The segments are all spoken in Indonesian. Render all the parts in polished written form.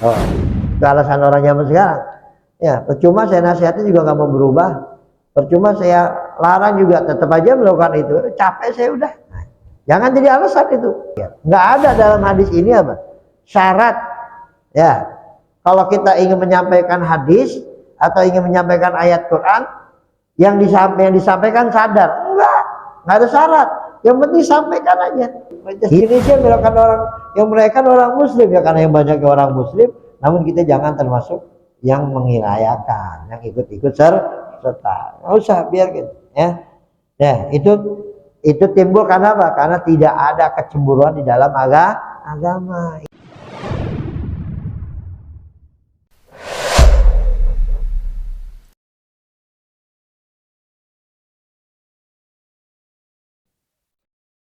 Oh, itu alasan orang zaman sekarang. Ya, percuma saya nasihati juga nggak mau berubah. Percuma saya larang juga tetap aja melakukan itu. Capek saya udah. Jangan jadi alasan itu. Nggak ada dalam hadis ini apa? Syarat. Ya, kalau kita ingin menyampaikan hadis atau ingin menyampaikan ayat Quran, yang disampaikan sadar. Nggak ada syarat. Yang penting sampaikan aja. Indonesia yang merayakan orang Muslim ya, karena yang banyak orang Muslim. Namun kita jangan termasuk yang mengirayakan, yang ikut-ikut serta. Nggak usah, biar gitu. Ya, ya itu timbul karena apa? Karena tidak ada kecemburuan di dalam agama.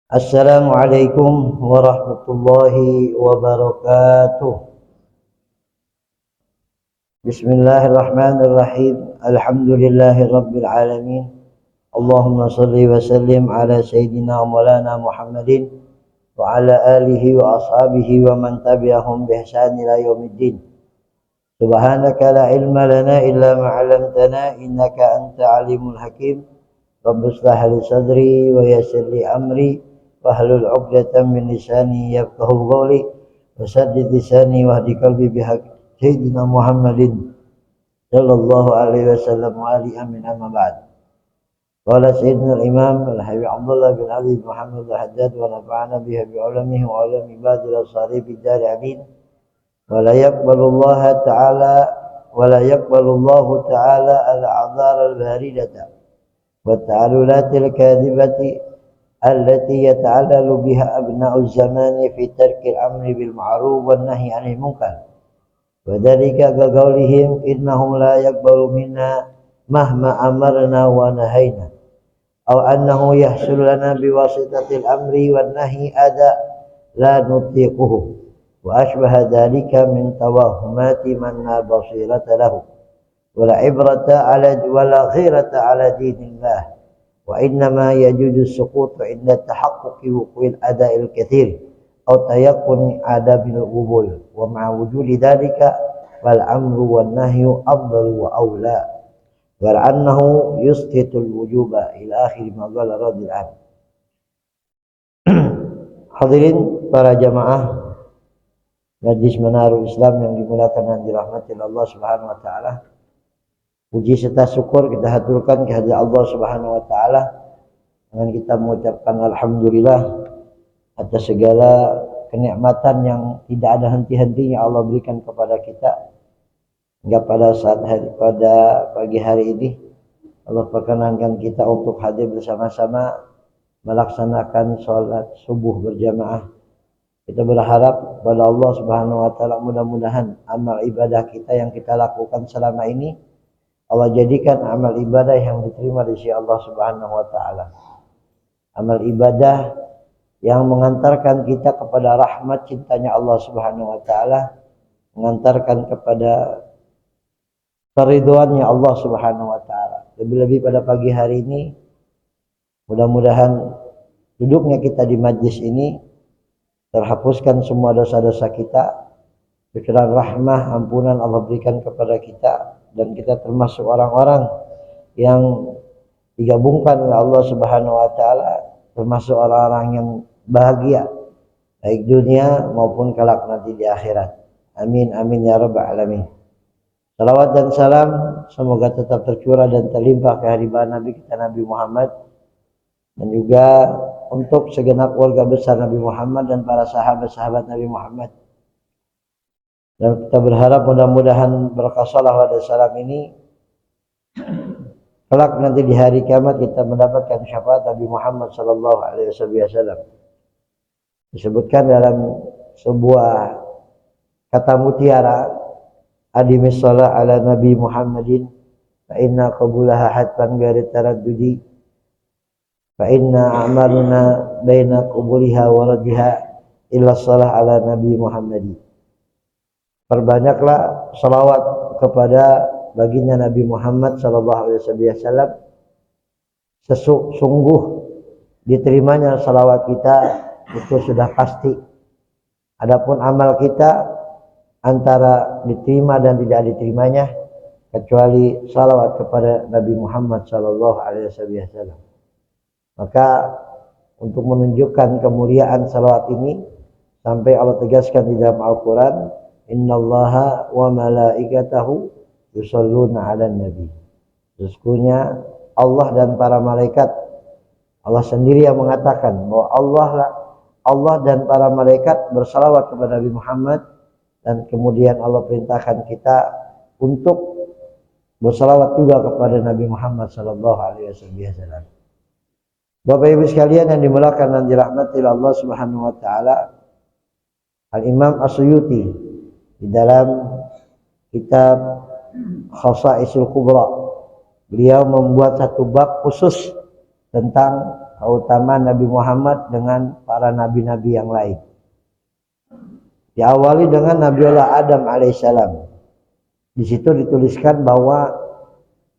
Assalamualaikum warahmatullahi wabarakatuh. Bismillahirrahmanirrahim. Alhamdulillahi rabbil alamin. Allahumma salli wa sallim ala sayyidina wa maulana Muhammadin wa ala alihi wa ashabihi wa man tabi'ahum bi ihsan ila yaumiddin. Subhanaka la ilma lana illa ma 'allamtana innaka anta alimul hakim. Rabbi shrah li sadri wa yassir li amri wahlul 'uqdatam min lisani yafqahu qawli wasaddid lisani wahdi qalbi bihaqqi sayyidina Muhammadin sallallahu alaihi wasallam wa ali amin amma ba'd. Qala sayyidina al-imam al-habib Abdullah bin Ali Muhammad al-Haddad wa nafa'ana bihi bi ulamihi wa ulami ibadil as-salih bid dar amin. Wa la yaqbalu Allah ta'ala al-a'dhar al-baridata wa ta'alulat al-kadhibati التي يتعلل بها أبناء الزمان في ترك الأمر بالمعروف والنهي عن المنكر وذلك كقولهم إنهم لا يقبل منا مهما أمرنا ونهينا أو أنه يحصل لنا بواسطة الأمر والنهي أداء لا نطيقه وأشبه ذلك من توهمات من لا بصيرة له ولا عبرة ولا غيرة على دين الله وإنما يجوز السقوط عند تحقق وقوع الأداء الكثير أو تيقن آداب القبول ومع وجود ذلك فالأمر والنهي أفضل وأولى ولأنه يسقط الوجوب إلى آخر ما قال رضي الله عنه. Hadirin para jamaah Majlis Manarul Islam yang dimuliakan dan dirahmati Allah Subhanahu wa taala. Puji serta syukur kita haturkan kehadirat Allah Subhanahu wa taala dengan kita mengucapkan alhamdulillah atas segala kenikmatan yang tidak ada henti-hentinya Allah berikan kepada kita hingga pada pagi hari ini Allah perkenankan kita untuk hadir bersama-sama melaksanakan sholat subuh berjamaah. Kita berharap kepada Allah Subhanahu wa taala mudah-mudahan amal ibadah kita yang kita lakukan selama ini Allah jadikan amal ibadah yang diterima di sisi Allah Subhanahu wa taala. Amal ibadah yang mengantarkan kita kepada rahmat cintanya Allah Subhanahu wa taala, mengantarkan kepada keridhoannya Allah Subhanahu wa taala. Lebih-lebih pada pagi hari ini mudah-mudahan duduknya kita di majlis ini terhapuskan semua dosa-dosa kita, pikiran rahmah ampunan Allah berikan kepada kita, dan kita termasuk orang-orang yang digabungkan oleh Allah Subhanahu wa taala, termasuk orang-orang yang bahagia baik dunia maupun kelak nanti di akhirat. Amin amin ya rabbal alamin. Salawat dan salam semoga tetap tercurah dan terlimpah kehadiran Nabi kita Nabi Muhammad, dan juga untuk segenap keluarga besar Nabi Muhammad dan para sahabat-sahabat Nabi Muhammad. Dan kita berharap mudah-mudahan berkah salawat dan salam ini kelak nanti di hari kiamat kita mendapatkan syafaat Nabi Muhammad sallallahu alaihi wasallam. Disebutkan dalam sebuah kata mutiara, adimis shalah ala Nabi Muhammadin fa inna qabulaha hatman ghairi taraddudi fa inna a'maluna baina qubuliha wa radiha illa shalah ala Nabi Muhammadin. Perbanyaklah salawat kepada baginda Nabi Muhammad sallallahu alaihi wasallam. Sesungguh diterimanya salawat kita itu sudah pasti. Adapun amal kita antara diterima dan tidak diterimanya kecuali salawat kepada Nabi Muhammad sallallahu alaihi wasallam. Maka untuk menunjukkan kemuliaan salawat ini sampai Allah tegaskan di dalam Al-Qur'an, innallaha wa malaikatahu yusholluna 'alan nabi. Sesungguhnya Allah dan para malaikat, Allah sendiri yang mengatakan bahwa Allah dan para malaikat bersalawat kepada Nabi Muhammad, dan kemudian Allah perintahkan kita untuk bersalawat juga kepada Nabi Muhammad sallallahu alaihi wasallam. Bapak Ibu sekalian yang dimuliakan dan dirahmati Allah Subhanahu wa taala, Al-Imam As-Suyuti di dalam kitab Khasa'isul Kubra, beliau membuat satu bab khusus tentang keutamaan Nabi Muhammad dengan para nabi-nabi yang lain. Diawali dengan Nabiullah Adam alaihissalam. Di situ dituliskan bahwa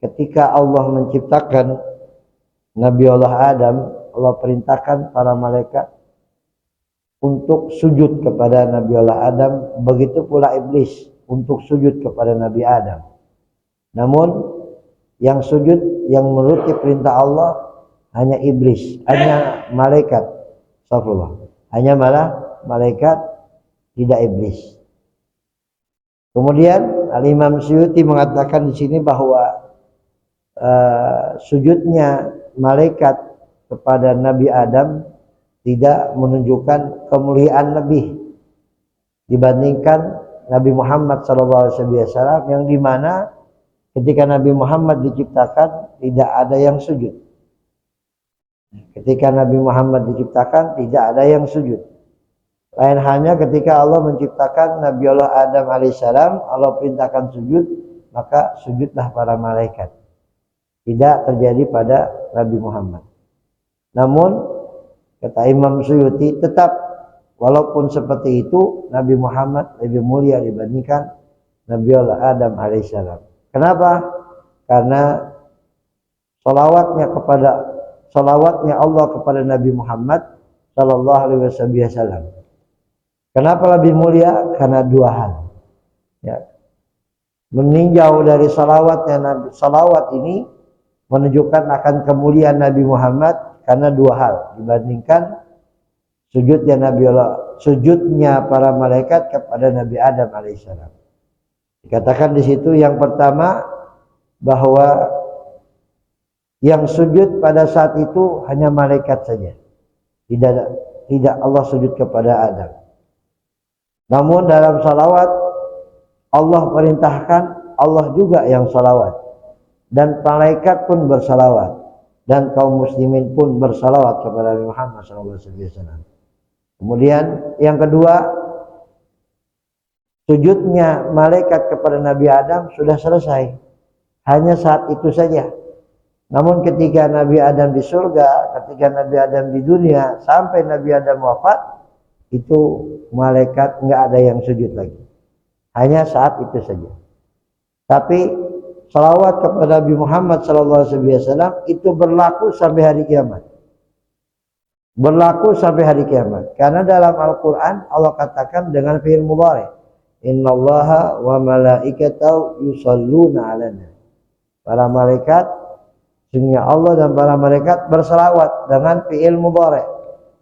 ketika Allah menciptakan Nabiullah Adam, Allah perintahkan para malaikat untuk sujud kepada Nabiullah Adam, begitu pula iblis untuk sujud kepada Nabi Adam. Namun yang sujud, yang menuruti perintah Allah hanya iblis, hanya malaikat. Astagfirullah. Hanya malaikat, tidak iblis. Kemudian Al-Imam Suyuti mengatakan di sini bahwa sujudnya malaikat kepada Nabi Adam tidak menunjukkan kemuliaan lebih dibandingkan Nabi Muhammad SAW, yang dimana ketika Nabi Muhammad diciptakan tidak ada yang sujud. Ketika Nabi Muhammad diciptakan tidak ada yang sujud. Lain hanya ketika Allah menciptakan Nabiullah Adam alaihissalam, Allah perintahkan sujud, maka sujudlah para malaikat. Tidak terjadi pada Nabi Muhammad. Namun kata Imam Suyuti, tetap walaupun seperti itu Nabi Muhammad lebih mulia dibandingkan Nabiullah Adam alaihissalam. Kenapa? Karena salawatnya Allah kepada Nabi Muhammad sallallahu alaihi wasallam. Kenapa lebih mulia? Karena dua hal. Ya. Meninjau dari salawat ini menunjukkan akan kemuliaan Nabi Muhammad karena dua hal dibandingkan sujudnya para malaikat kepada Nabi Adam alaihissalam. Dikatakan di situ yang pertama bahwa yang sujud pada saat itu hanya malaikat saja. Tidak Allah sujud kepada Adam. Namun dalam salawat Allah perintahkan, Allah juga yang salawat, dan malaikat pun bersalawat, dan kaum muslimin pun bersalawat kepada Nabi Muhammad SAW. Kemudian yang kedua, sujudnya malaikat kepada Nabi Adam sudah selesai, hanya saat itu saja. Namun ketika Nabi Adam di surga, ketika Nabi Adam di dunia, sampai Nabi Adam wafat, itu malaikat nggak ada yang sujud lagi, hanya saat itu saja. Tapi salawat kepada Nabi Muhammad SAW itu berlaku sampai hari kiamat. Berlaku sampai hari kiamat. Karena dalam Al-Quran Allah katakan dengan fi'il mudhari, innallaha wa malaikatahu yusholluna 'alan nabi. Para malaikat, sesungguhnya Allah dan para malaikat bersalawat dengan fi'il mudhari.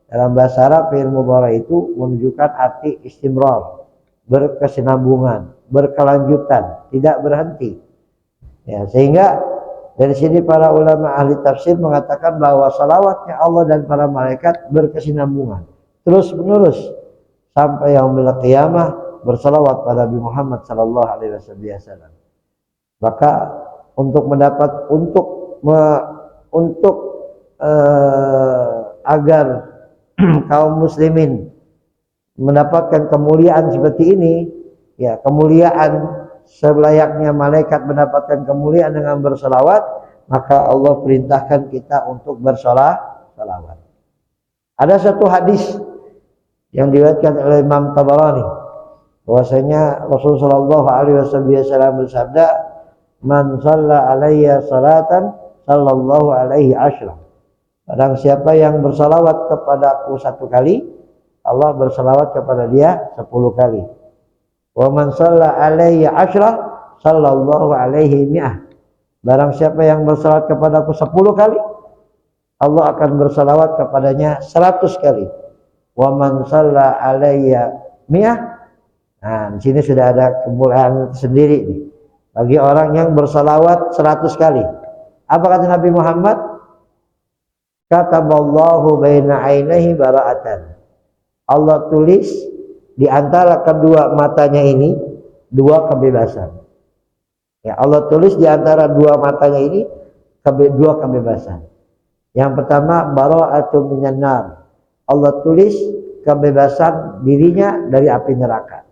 Dalam bahasa Arab fi'il mudhari itu menunjukkan arti istimrar, berkesinambungan, berkelanjutan, tidak berhenti. Ya, sehingga dari sini para ulama ahli tafsir mengatakan bahwa salawatnya Allah dan para malaikat berkesinambungan, terus menerus sampai yaumil qiyamah bersalawat pada Nabi Muhammad sallallahu alaihi wasallam. Maka agar kaum muslimin mendapatkan kemuliaan seperti ini, ya, kemuliaan selayaknya malaikat mendapatkan kemuliaan dengan bersalawat, maka Allah perintahkan kita untuk bersalawat. Ada satu hadis yang diriwayatkan oleh Imam Tabarani bahwasanya Rasulullah sallallahu alaihi wasallam bersabda, "Man shalla alayya salatan sallallahu alaihi asyra." Barang siapa yang bersalawat kepadaku satu kali, Allah bersalawat kepada dia 10 kali. Wa man shalla alaihi asyrah sallallahu alaihi mi'ah. Barang siapa yang bersalawat kepadaku 10 kali, Allah akan bersalawat kepadanya 100 kali. Wa man shalla alayya mi'ah. Nah, di sini sudah ada kemuliaan sendiri nih. Bagi orang yang bersalawat 100 kali. Apa kata Nabi Muhammad? Kataballahu baina ainihi bara'atan. Allah tulis di antara kedua matanya ini dua kebebasan. Ya, Allah tulis di antara dua matanya ini dua kebebasan. Yang pertama bara'atun minan nar. Allah tulis kebebasan dirinya dari api neraka.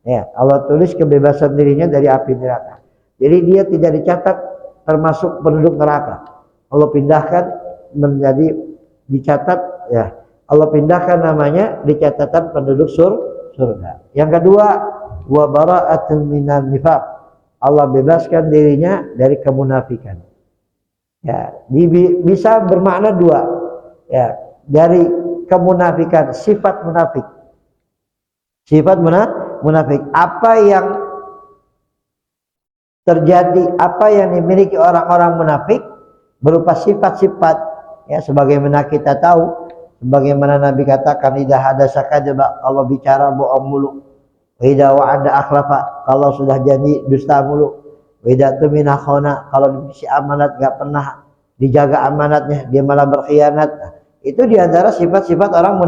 Ya, Allah tulis kebebasan dirinya dari api neraka. Jadi dia tidak dicatat termasuk penduduk neraka. Allah pindahkan menjadi dicatat, ya. Allah pindahkan namanya di catatan penduduk surga. Yang kedua, wa bara'atun minan nifaq. Allah bebaskan dirinya dari kemunafikan. Ya, bisa bermakna dua. Ya, dari kemunafikan, sifat munafik. Sifat munafik. Apa yang terjadi, apa yang dimiliki orang-orang munafik berupa sifat-sifat, ya, sebagaimana kita tahu, sebagaimana Nabi katakan, idza hadasa kadzaba, kalau bicara bohong mulu. Wa idza wa'ada akhlafa, kalau sudah janji dusta mulu. Wa idza tumina khana, kalau diisi amanat enggak pernah dijaga amanatnya, dia malah berkhianat. Itu diantara sifat-sifat orang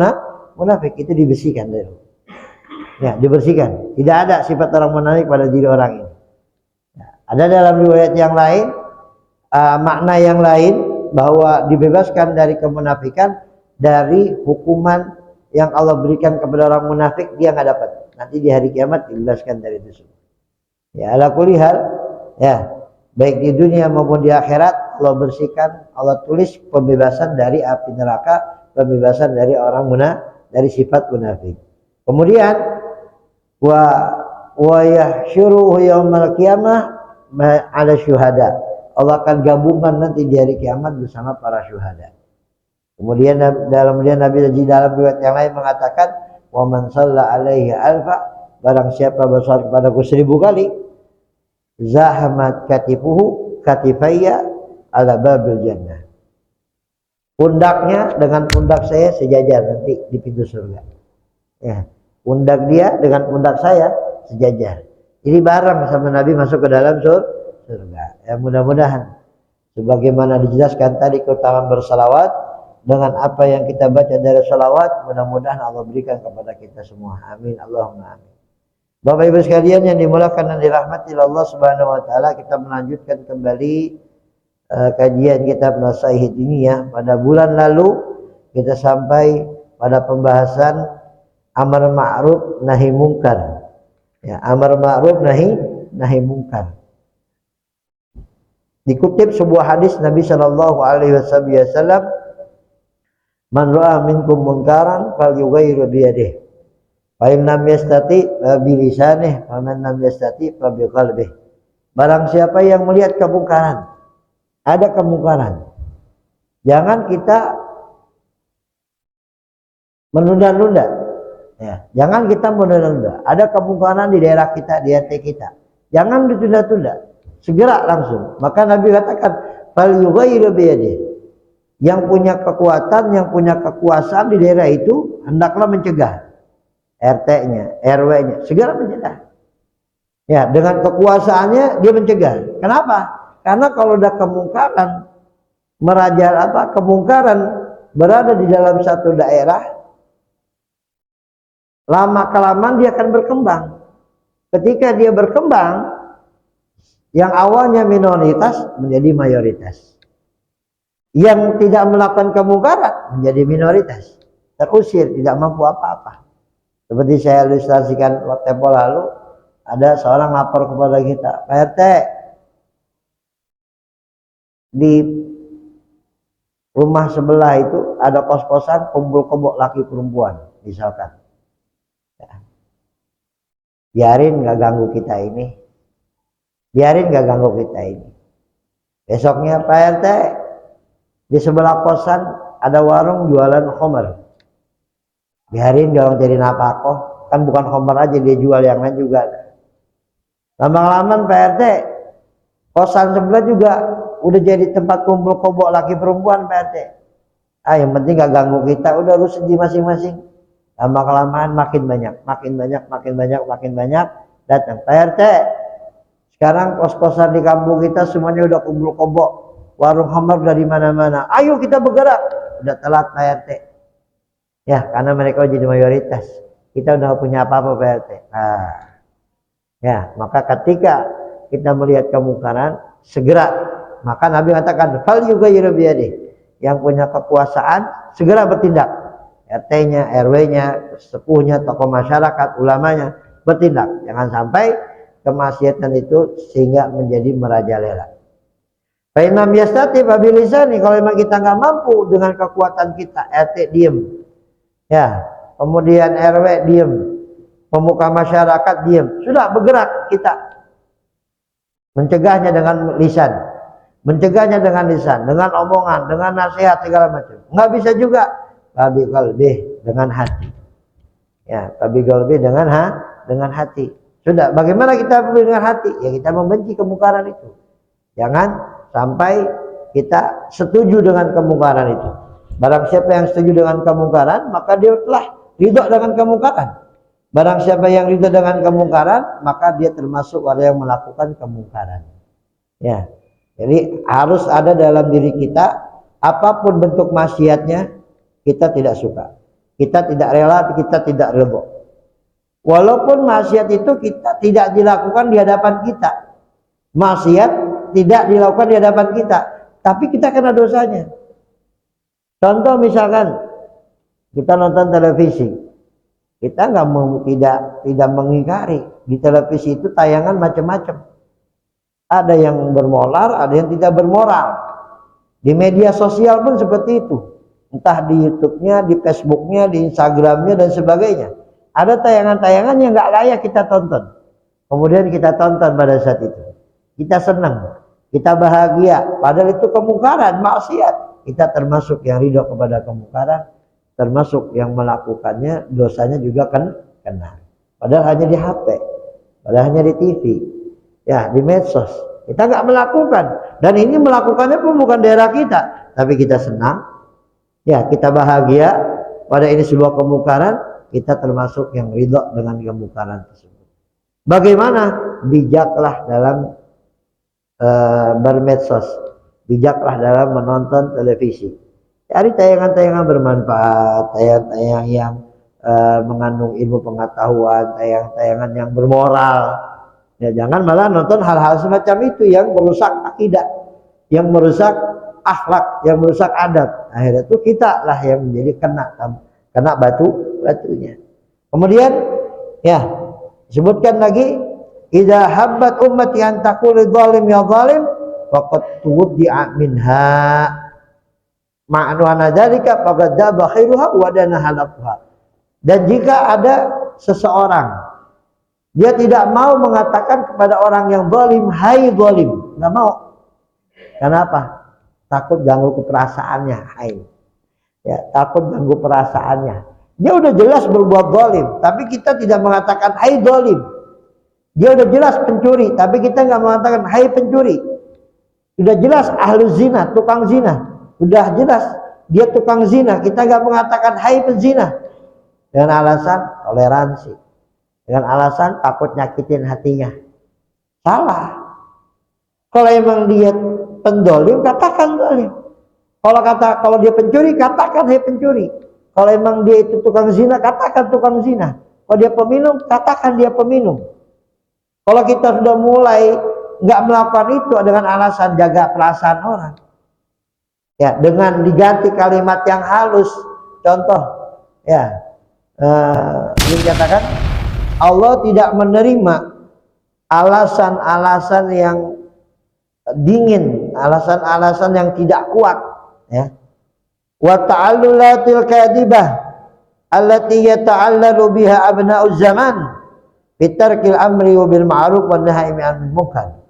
munafik, itu dibersihkan dari. Ya, dibersihkan. Tidak ada sifat orang munafik pada diri orang ini. Ya, ada dalam riwayat yang lain, makna yang lain, bahwa dibebaskan dari kemunafikan, dari hukuman yang Allah berikan kepada orang munafik, dia nggak dapat. Nanti di hari kiamat dibebaskan dari itu semua. Ya, ala kulli hal, ya, baik di dunia maupun di akhirat, Allah bersihkan, Allah tulis pembebasan dari api neraka, pembebasan dari orang dari sifat munafik. Kemudian wa yahsyuruhu yaumal qiyamah ala syuhada. Allah akan gabungkan nanti di hari kiamat bersama para syuhada. Kemudian dalam riwayat yang lain mengatakan, wa man shalla alaihi alfa, barang siapa bersalat kepadaku 1000 kali, zahamat katifuhu katifayya ala babil jannah. Pundaknya dengan pundak saya sejajar nanti di pintu surga. Ya, pundak dia dengan pundak saya sejajar. Jadi bareng sama Nabi masuk ke dalam surga. Ya, mudah-mudahan sebagaimana dijelaskan tadi keutamaan bersalawat, dengan apa yang kita baca dari salawat, mudah-mudahan Allah berikan kepada kita semua. Amin, Allahumma amin. Bapak Ibu sekalian yang dimuliakan dan dirahmati Allah Subhanahu wa taala, kita melanjutkan kembali kajian kitab Nasihat Diniyah. Pada bulan lalu kita sampai pada pembahasan amar ma'ruf nahi mungkar. Ya, amar ma'ruf nahi mungkar. Dikutip sebuah hadis Nabi sallallahu alaihi wasallam, man ra'a minkum munkaran falyughayyirhu bi yadihi. Fa in lam yastati bi lisanihi, wa man lam yastati fa bi qalbihi. Barang siapa yang melihat kemungkaran, ada kemungkaran, jangan kita menunda-nunda. Ya, jangan kita menunda-nunda. Ada kemungkaran di daerah kita, di RT kita. Jangan ditunda-tunda. Segera langsung. Maka Nabi katakan, falyughayyirhu bi yadihi. Yang punya kekuatan, yang punya kekuasaan di daerah itu hendaklah mencegah. RT-nya, RW-nya, segera mencegah. Ya, dengan kekuasaannya dia mencegah. Kenapa? Karena kalau ada kemungkaran, kemungkaran berada di dalam satu daerah, lama kelamaan dia akan berkembang. Ketika dia berkembang, yang awalnya minoritas menjadi mayoritas. Yang tidak melakukan kemungkaran menjadi minoritas, terusir, tidak mampu apa-apa. Seperti saya ilustrasikan waktu tempo lalu, ada seorang lapor kepada kita, Pak RT, di rumah sebelah itu ada kos-kosan kumpul kebo laki perempuan, misalkan. Ya. Biarin nggak ganggu kita ini, biarin nggak ganggu kita ini. Besoknya Pak RT, di sebelah kosan ada warung jualan khamar. Biarin, jangan jadi napakoh. Kan bukan khamar aja dia jual, yang lain juga. Lama-lama Pak RT, kosan sebelah juga udah jadi tempat kumpul kobok laki perempuan Pak RT. Yang penting gak ganggu kita, udah urus di masing-masing. Lama-kelamaan makin banyak datang. Pak RT, sekarang kos-kosan di kampung kita semuanya udah kumpul kobok, warung khamar udah di mana-mana. Ayo kita bergerak. Udah telat Pak RT. Ya, karena mereka jadi mayoritas. Kita udah punya apa-apa Pak RT. Ya, maka ketika kita melihat kemungkaran, segera. Maka Nabi katakan, fal yughayyiru biyadihi. Yang punya kekuasaan segera bertindak. RT-nya, RW-nya, sepuhnya, tokoh masyarakat, ulamanya bertindak. Jangan sampai kemaksiatan itu sehingga menjadi merajalela. Fa inna yastati fa bilisani, kalau memang kita nggak mampu dengan kekuatan kita, RT diem. Ya, kemudian RW diem. Pemuka masyarakat diem. Sudah bergerak kita. Mencegahnya dengan lisan. Mencegahnya dengan lisan, dengan omongan, dengan nasihat segala macam. Nggak bisa juga babi qalbi, dengan hati. Ya, babi qalbi dengan hati. Sudah, bagaimana kita dengan hati? Ya kita membenci kemungkaran itu. Jangan sampai kita setuju dengan kemungkaran itu. Barang siapa yang setuju dengan kemungkaran, maka dia telah ridho dengan kemungkaran. Barang siapa yang ridho dengan kemungkaran, maka dia termasuk orang yang melakukan kemungkaran. Ya. Jadi harus ada dalam diri kita, apapun bentuk maksiatnya, kita tidak suka. Kita tidak rela, kita tidak ridho. Walaupun maksiat itu kita tidak dilakukan di hadapan kita. Maksiat tidak dilakukan di hadapan kita, tapi kita kena dosanya. Contoh misalkan kita nonton televisi. Kita tidak mengingkari, di televisi itu tayangan macam-macam. Ada yang bermoral, ada yang tidak bermoral. Di media sosial pun seperti itu. Entah di YouTube-nya, di Facebook-nya, di Instagram-nya dan sebagainya. Ada tayangan-tayangan yang nggak layak kita tonton. Kemudian kita tonton pada saat itu. Kita senang, kita bahagia. Padahal itu kemungkaran, maksiat. Kita termasuk yang ridho kepada kemungkaran, termasuk yang melakukannya, dosanya juga kena. Padahal hanya di HP, padahal hanya di TV. Ya, di medsos kita nggak melakukan, dan ini melakukannya pun bukan daerah kita, tapi kita senang, ya kita bahagia pada ini sebuah kemungkaran, kita termasuk yang ridho dengan kemungkaran tersebut. Bagaimana? Bijaklah dalam bermedsos, bijaklah dalam menonton televisi, cari tayangan-tayangan bermanfaat, tayangan-tayangan yang mengandung ilmu pengetahuan, tayangan-tayangan yang bermoral. Ya, jangan malah nonton hal-hal semacam itu yang merusak akidah, yang merusak akhlak, yang merusak adab. Akhirnya itu kita lah yang menjadi kena batunya. Kemudian ya sebutkan lagi, idza habbat ummati an taqul zalim ya zalim faqad tuwdi'a minha ma'na dzalika faqad daba khairuha wa dana halafuha. Dan jika ada seseorang dia tidak mau mengatakan kepada orang yang zalim, hai zalim, nggak mau. Kenapa? Takut ganggu keperasaannya, hai. Ya, takut ganggu perasaannya. Dia udah jelas berbuat zalim, tapi kita tidak mengatakan hai zalim. Dia udah jelas pencuri, tapi kita nggak mengatakan hai pencuri. Sudah jelas ahlu zina, tukang zina. Sudah jelas dia tukang zina, kita nggak mengatakan hai penzina. Dengan alasan toleransi. Dengan alasan takut nyakitin hatinya. Salah. Kalau emang dia pendolim, katakan dolim. Kalau dia pencuri, katakan hai pencuri. Kalau emang dia itu tukang zina, katakan tukang zina. Kalau dia peminum, katakan dia peminum. Kalau kita sudah mulai nggak melakukan itu dengan alasan jaga perasaan orang, ya dengan diganti kalimat yang halus. Contoh, ya dikatakan Allah tidak menerima alasan-alasan yang dingin, alasan-alasan yang tidak kuat, ya. Wa ta'allulatil kadibah allati yata'allalu biha abna'uz zaman bitarkil amri bil ma'ruf wan nahyi 'anil munkar.